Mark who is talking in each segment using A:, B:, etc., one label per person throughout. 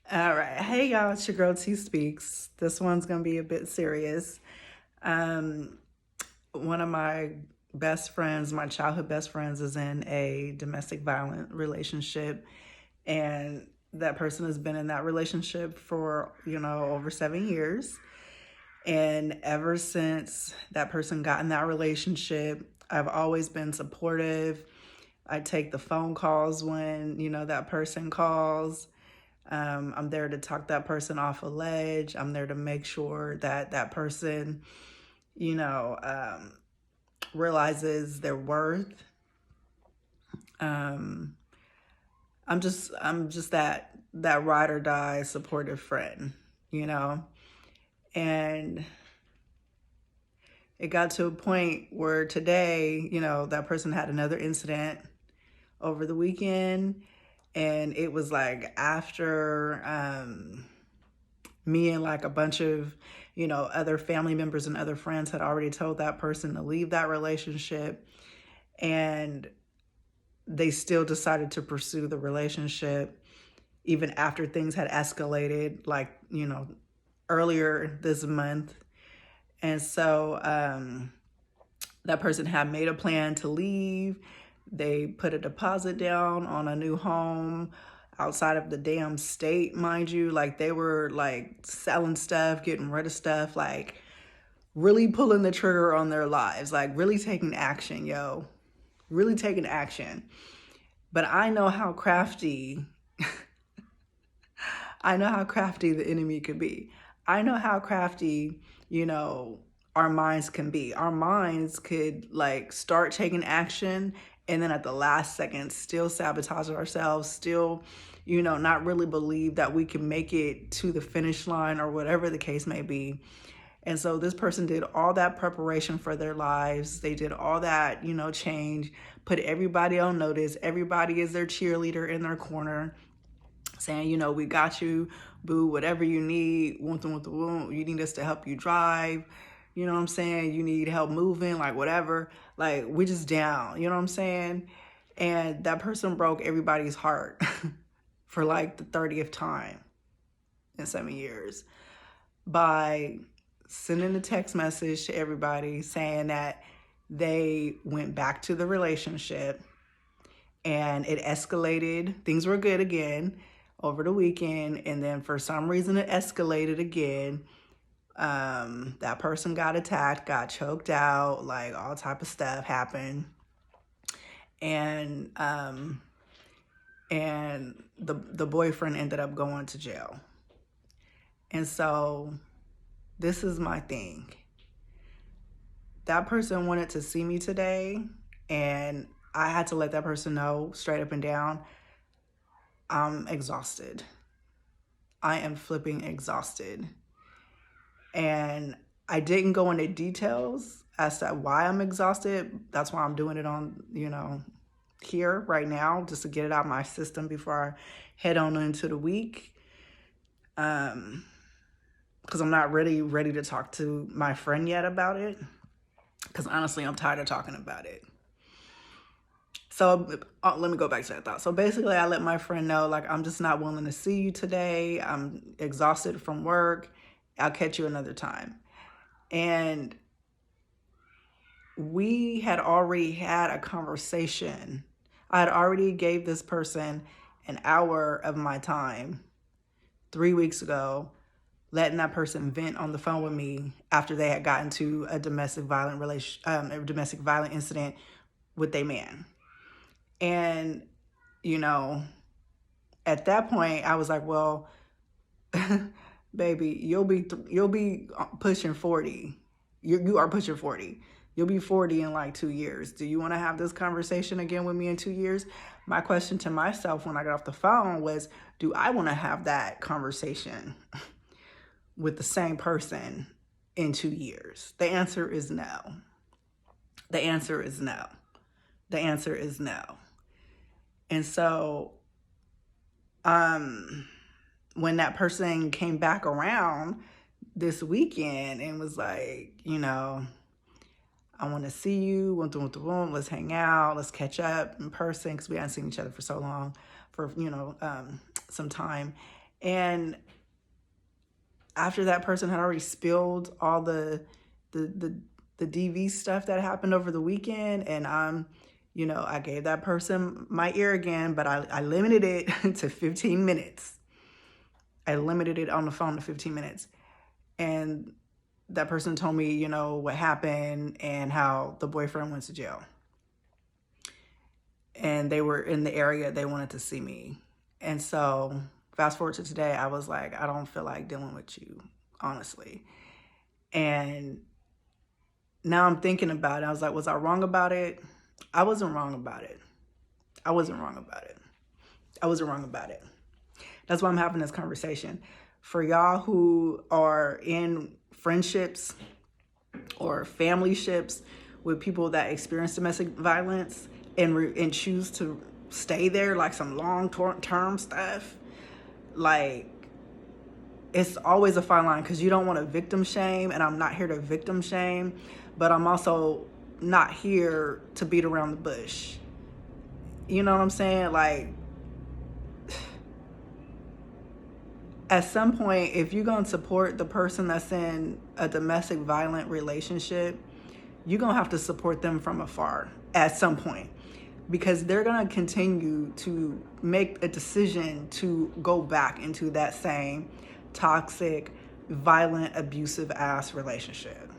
A: All right. Hey, y'all. It's your girl T Speaks. This one's going to be a bit serious. Um, One of my best friends, my childhood best friends, is in a domestic violent relationship. And that person has been in that relationship for, over 7 years. And ever since that person got in that relationship, I've always been supportive. I take the phone calls when, that person calls. I'm there to talk that person off a ledge. I'm there to make sure that that person, you know, um, realizes their worth. Um, I'm just that ride or die supportive friend, you know. And it got to a point where today, that person had another incident over the weekend, and it was like after me and like a bunch of other family members and other friends had already told that person to leave that relationship, and they still decided to pursue the relationship even after things had escalated, like earlier this month. And so that person had made a plan to leave. They put a deposit down on a new home outside of the damn state, mind you. Like they were like selling stuff, getting rid of stuff, like really pulling the trigger on their lives, like really taking action, yo. Really taking action. But I know how crafty the enemy could be. I know how crafty, you know, our minds can be. Our minds could like start taking action and then at the last second still sabotage ourselves, still, not really believe that we can make it to the finish line or whatever the case may be. And so this person did all that preparation for their lives. They did all that, change, put everybody on notice. Everybody is their cheerleader in their corner, saying, we got you, boo, whatever you need, you need us to help you drive, you know what I'm saying? You need help moving, like whatever. Like we just down, you know what I'm saying? And that person broke everybody's heart for like the 30th time in 7 years by sending a text message to everybody saying that they went back to the relationship and it escalated. Things were good again over the weekend, and then for some reason it escalated again. That person got attacked, got choked out, like all type of stuff happened, and the boyfriend ended up going to jail. And so this is my thing. That person wanted to see me today, and I had to let that person know straight up and down, I'm exhausted. I am flipping exhausted. And I didn't go into details as to why I'm exhausted. That's why I'm doing it on, here right now, just to get it out of my system before I head on into the week. Because I'm not really ready to talk to my friend yet about it. Because honestly, I'm tired of talking about it. So let me go back to that thought. So basically, I let my friend know, like, I'm just not willing to see you today. I'm exhausted from work. I'll catch you another time. And we had already had a conversation. I had already gave this person an hour of my time 3 weeks ago, letting that person vent on the phone with me after they had gotten to a domestic violent incident with their man. And, at that point, I was like, well, baby, you'll be pushing 40. You are pushing 40. You'll be 40 in like 2 years. Do you want to have this conversation again with me in 2 years? My question to myself when I got off the phone was, do I want to have that conversation with the same person in 2 years? The answer is no. The answer is no. The answer is no. And so, when that person came back around this weekend and was like, I want to see you, let's hang out, let's catch up in person, because we hadn't seen each other for so long, for, some time. And after that person had already spilled all the the DV stuff that happened over the weekend, and I gave that person my ear again, but I limited it to 15 minutes. I limited it on the phone to 15 minutes. And that person told me, what happened and how the boyfriend went to jail. And they were in the area, they wanted to see me. And so fast forward to today, I was like, I don't feel like dealing with you, honestly. And now I'm thinking about it. I was like, was I wrong about it? I wasn't wrong about it. I wasn't wrong about it. I wasn't wrong about it. That's why I'm having this conversation. For y'all who are in friendships or family ships with people that experience domestic violence and choose to stay there, like some long-term stuff, like, it's always a fine line, because you don't want to victim shame, and I'm not here to victim shame, but I'm also not here to beat around the bush. You know what I'm saying? Like, at some point, if you're going to support the person that's in a domestic violent relationship, you're going to have to support them from afar at some point, because they're going to continue to make a decision to go back into that same toxic, violent, abusive ass relationship.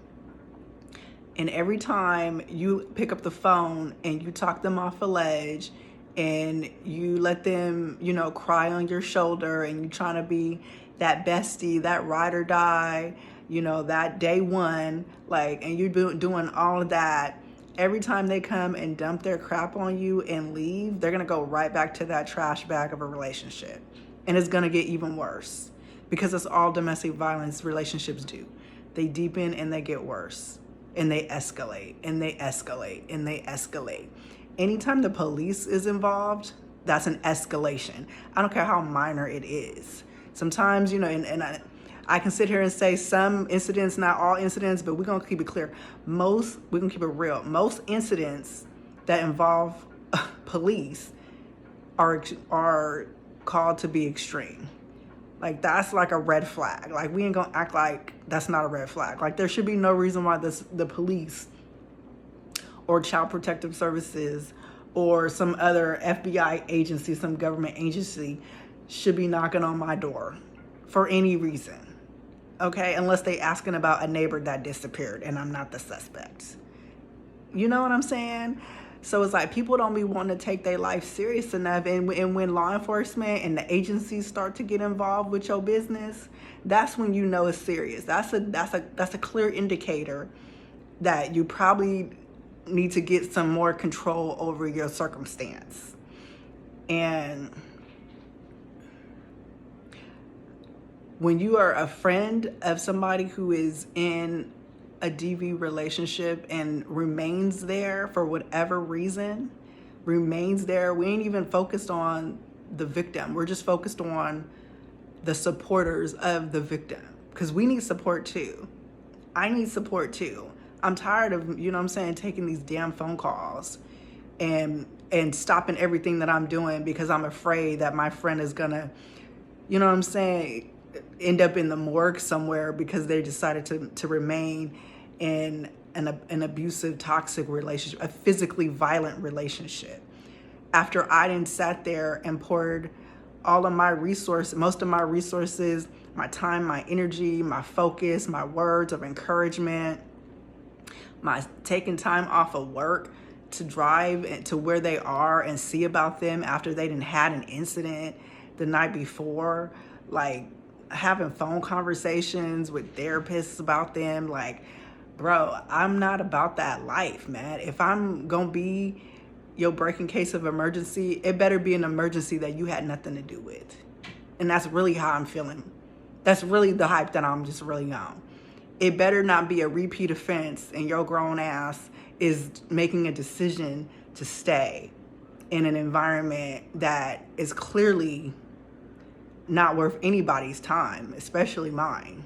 A: And every time you pick up the phone and you talk them off a ledge and you let them, cry on your shoulder, and you trying to be that bestie, that ride or die, that day one, like, and you're doing all of that, every time they come and dump their crap on you and leave, they're going to go right back to that trash bag of a relationship. And it's going to get even worse, because that's all domestic violence relationships do. They deepen and they get worse, and they escalate and they escalate and they escalate. Anytime the police is involved, that's an escalation. I don't care how minor it is. Sometimes, and I can sit here and say some incidents, not all incidents, but we're going to keep it clear. We're going to keep it real. Most incidents that involve police are called to be extreme. Like, that's like a red flag. Like, we ain't going to act like that's not a red flag. Like, there should be no reason why the police or Child Protective Services or some other FBI agency, some government agency should be knocking on my door for any reason. Okay? Unless they asking about a neighbor that disappeared and I'm not the suspect. You know what I'm saying? So it's like, people don't be wanting to take their life serious enough. And when law enforcement and the agencies start to get involved with your business, that's when you know it's serious. That's a clear indicator that you probably need to get some more control over your circumstance. And when you are a friend of somebody who is in a DV relationship and remains there for whatever reason, remains there, we ain't even focused on the victim. We're just focused on the supporters of the victim, because we need support too. I need support too. I'm tired of, taking these damn phone calls and stopping everything that I'm doing because I'm afraid that my friend is gonna, end up in the morgue somewhere because they decided to remain in an abusive, toxic relationship, a physically violent relationship. After I didn't sat there and poured all of my resources, most of my resources, my time, my energy, my focus, my words of encouragement, my taking time off of work to drive to where they are and see about them after they didn't had an incident the night before, like having phone conversations with therapists about them. Like, bro, I'm not about that life, man. If I'm gonna be your breaking case of emergency, it better be an emergency that you had nothing to do with. And that's really how I'm feeling. That's really the hype that I'm just really on. It better not be a repeat offense and your grown ass is making a decision to stay in an environment that is clearly not worth anybody's time, especially mine.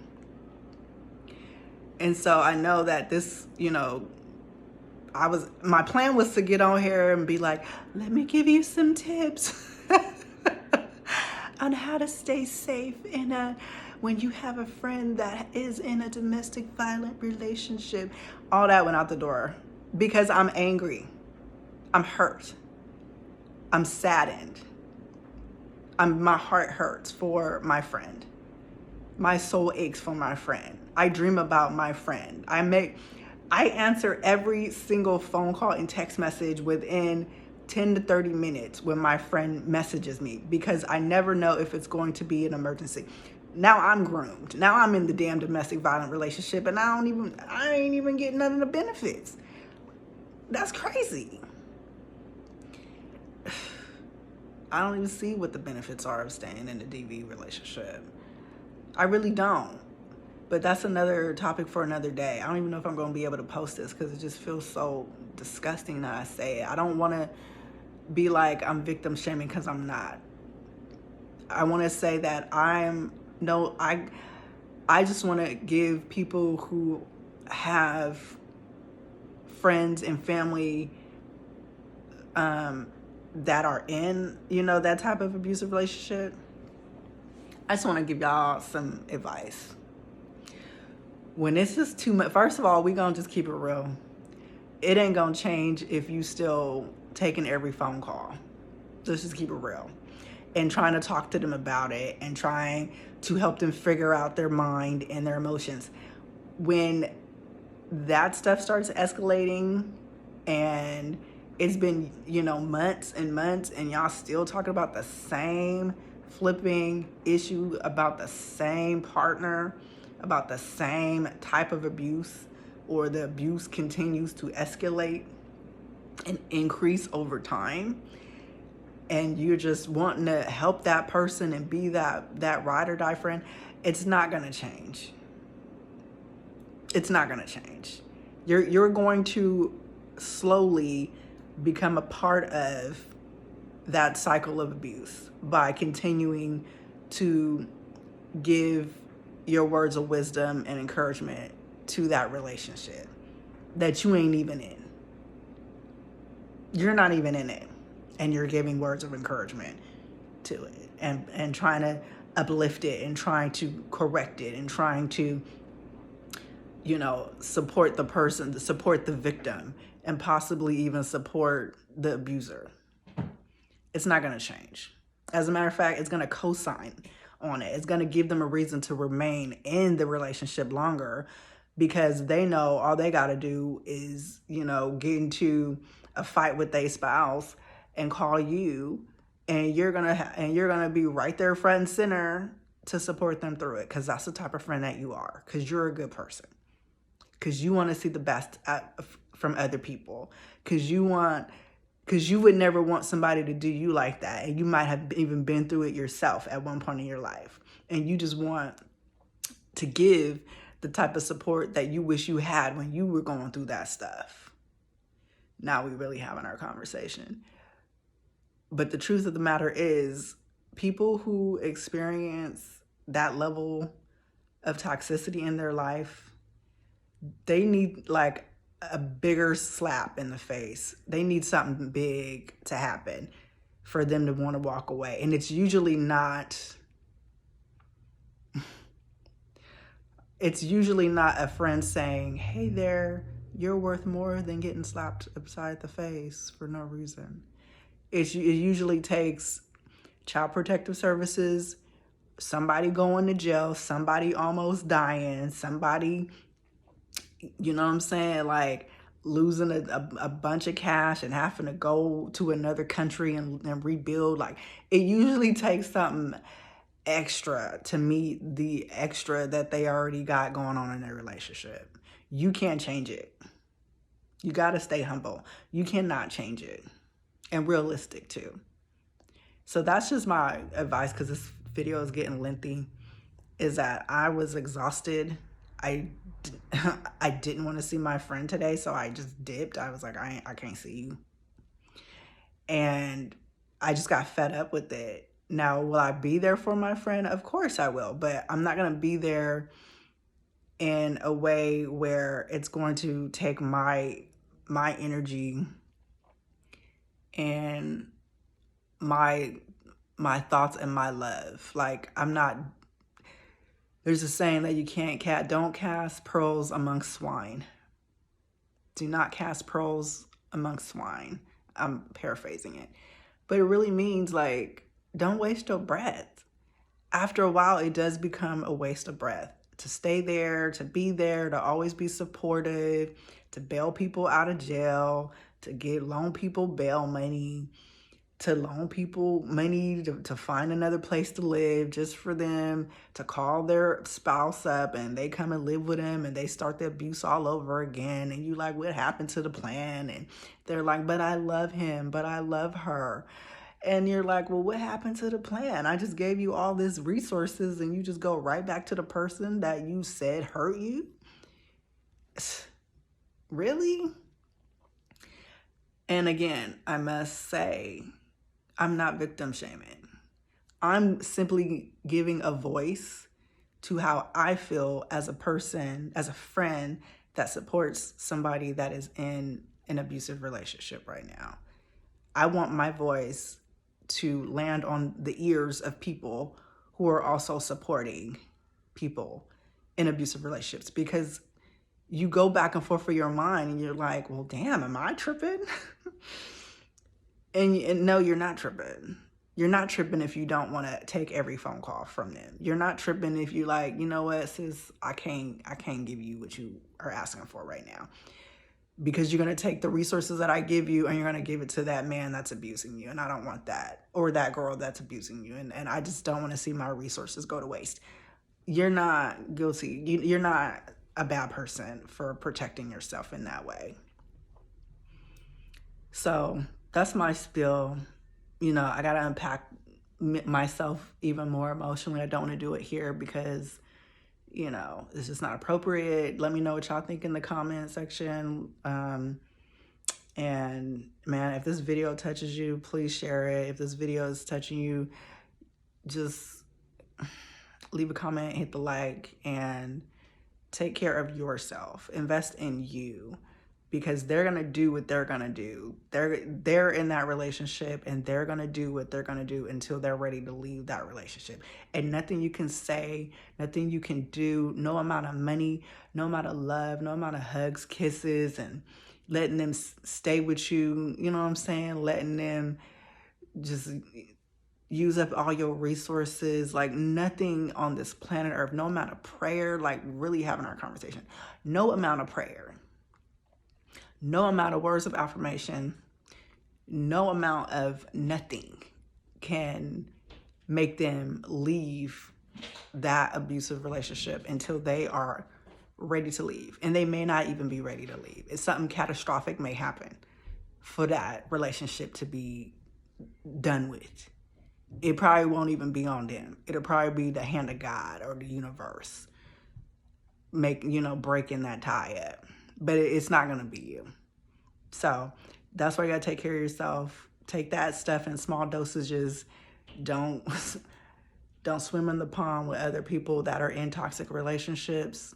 A: And so I know that this, my plan was to get on here and be like, let me give you some tips on how to stay safe when you have a friend that is in a domestic violent relationship. All that went out the door because I'm angry. I'm hurt. I'm saddened. My heart hurts for my friend. My soul aches for my friend. I dream about my friend. I answer every single phone call and text message within 10 to 30 minutes when my friend messages me, because I never know if it's going to be an emergency. Now I'm groomed. Now I'm in the damn domestic violent relationship and I ain't even getting none of the benefits. That's crazy. I don't even see what the benefits are of staying in a DV relationship. I really don't. But that's another topic for another day. I don't even know if I'm going to be able to post this because it just feels so disgusting that I say it. I don't want to be like I'm victim shaming because I'm not. I want to say that I just want to give people who have friends and family that are in, that type of abusive relationship. I just want to give y'all some advice. When it's just too much, first of all, we gonna just keep it real. It ain't gonna change if you still taking every phone call. Let's just keep it real. And trying to talk to them about it and trying to help them figure out their mind and their emotions. When that stuff starts escalating and it's been, months and months and y'all still talking about the same flipping issue, about the same partner, about the same type of abuse, or the abuse continues to escalate and increase over time, and you're just wanting to help that person and be that ride or die friend, it's not going to change. It's not going to change. You're going to slowly become a part of that cycle of abuse by continuing to give your words of wisdom and encouragement to that relationship that you ain't even in. You're not even in it, and you're giving words of encouragement to it and trying to uplift it and trying to correct it and trying to, support the person, support the victim, and possibly even support the abuser. It's not going to change. As a matter of fact, it's going to co-sign on it. It's going to give them a reason to remain in the relationship longer, because they know all they got to do is, get into a fight with their spouse and call you, and you're going to be right there front and center to support them through it, because that's the type of friend that you are, because you're a good person, because you want to see the best from other people, because you would never want somebody to do you like that. And you might have even been through it yourself at one point in your life. And you just want to give the type of support that you wish you had when you were going through that stuff. Now we really having our conversation. But the truth of the matter is, people who experience that level of toxicity in their life, they need like a bigger slap in the face. They need something big to happen for them to want to walk away. And it's usually not a friend saying, "Hey there, you're worth more than getting slapped upside the face for no reason." It usually takes Child Protective Services, somebody going to jail, somebody almost dying, somebody, you know what I'm saying, like losing a bunch of cash and having to go to another country and rebuild. Like, it usually takes something extra to meet the extra that they already got going on in their relationship. You can't change it. You got to stay humble. You cannot change it. And realistic too. So that's just my advice, because this video is getting lengthy, is that I was exhausted. I didn't want to see my friend today, so I just dipped. I was like, I can't see you. And I just got fed up with it. Now, will I be there for my friend? Of course I will, but I'm not going to be there in a way where it's going to take my energy and my my thoughts and my love. Like, I'm not, there's a saying that don't cast pearls among swine. Do not cast pearls among swine. I'm paraphrasing it. But it really means, like, don't waste your breath. After a while, it does become a waste of breath. To stay there, to be there, to always be supportive, to bail people out of jail, to loan people bail money, to loan people money to find another place to live just for them to call their spouse up and they come and live with them and they start the abuse all over again. And you like, what happened to the plan? And they're like, but I love him, but I love her. And you're like, well, what happened to the plan? I just gave you all these resources and you just go right back to the person that you said hurt you? Really? And again, I must say, I'm not victim shaming. I'm simply giving a voice to how I feel as a person, as a friend that supports somebody that is in an abusive relationship right now. I want my voice to land on the ears of people who are also supporting people in abusive relationships, because you go back and forth for your mind and you're like, well, damn, am I tripping? And no, you're not tripping. You're not tripping if you don't want to take every phone call from them. You're not tripping if you like, you know what, sis, I can't give you what you are asking for right now. Because you're going to take the resources that I give you and you're going to give it to that man that's abusing you. And I don't want that. Or that girl that's abusing you. And I just don't want to see my resources go to waste. You're not guilty. You're not a bad person for protecting yourself in that way. So that's my spiel. You know, I got to unpack myself even more emotionally. I don't want to do it here because, you know, it's just not appropriate. Let me know what y'all think in the comment section. And man, if this video touches you, please share it. If this video is touching you, just leave a comment, hit the like, and take care of yourself. Invest in you, because they're going to do what they're going to do. They're in that relationship and they're going to do what they're going to do until they're ready to leave that relationship. And nothing you can say, nothing you can do, no amount of money, no amount of love, no amount of hugs, kisses, and letting them stay with you, you know what I'm saying? Letting them just use up all your resources, like nothing on this planet Earth, no amount of prayer, like really having our conversation, no amount of prayer, no amount of words of affirmation, no amount of nothing can make them leave that abusive relationship until they are ready to leave. And they may not even be ready to leave. It's something catastrophic may happen for that relationship to be done with. It probably won't even be on them. It'll probably be the hand of God or the universe breaking that tie up. But it's not going to be you. So that's why you got to take care of yourself. Take that stuff in small dosages. Don't swim in the pond with other people that are in toxic relationships,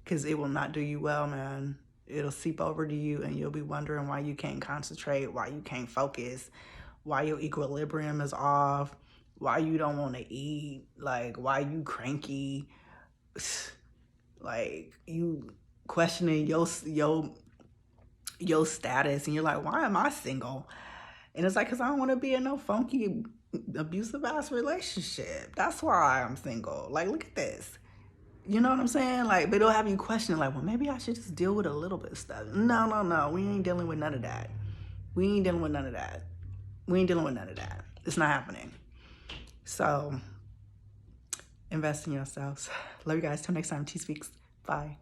A: because it will not do you well, man. It'll seep over to you and you'll be wondering why you can't concentrate, why you can't focus, why your equilibrium is off, why you don't want to eat, like why you cranky, like you questioning your status, and you're like, why am I single? And it's like, because I don't want to be in no funky abusive ass relationship. That's why I'm single. Like, look at this. You know what I'm saying? Like, but it'll have you questioning, like, well, maybe I should just deal with a little bit of stuff. No. We ain't dealing with none of that. We ain't dealing with none of that. It's not happening. So, invest in yourselves. Love you guys. Till next time. T Speaks. Bye.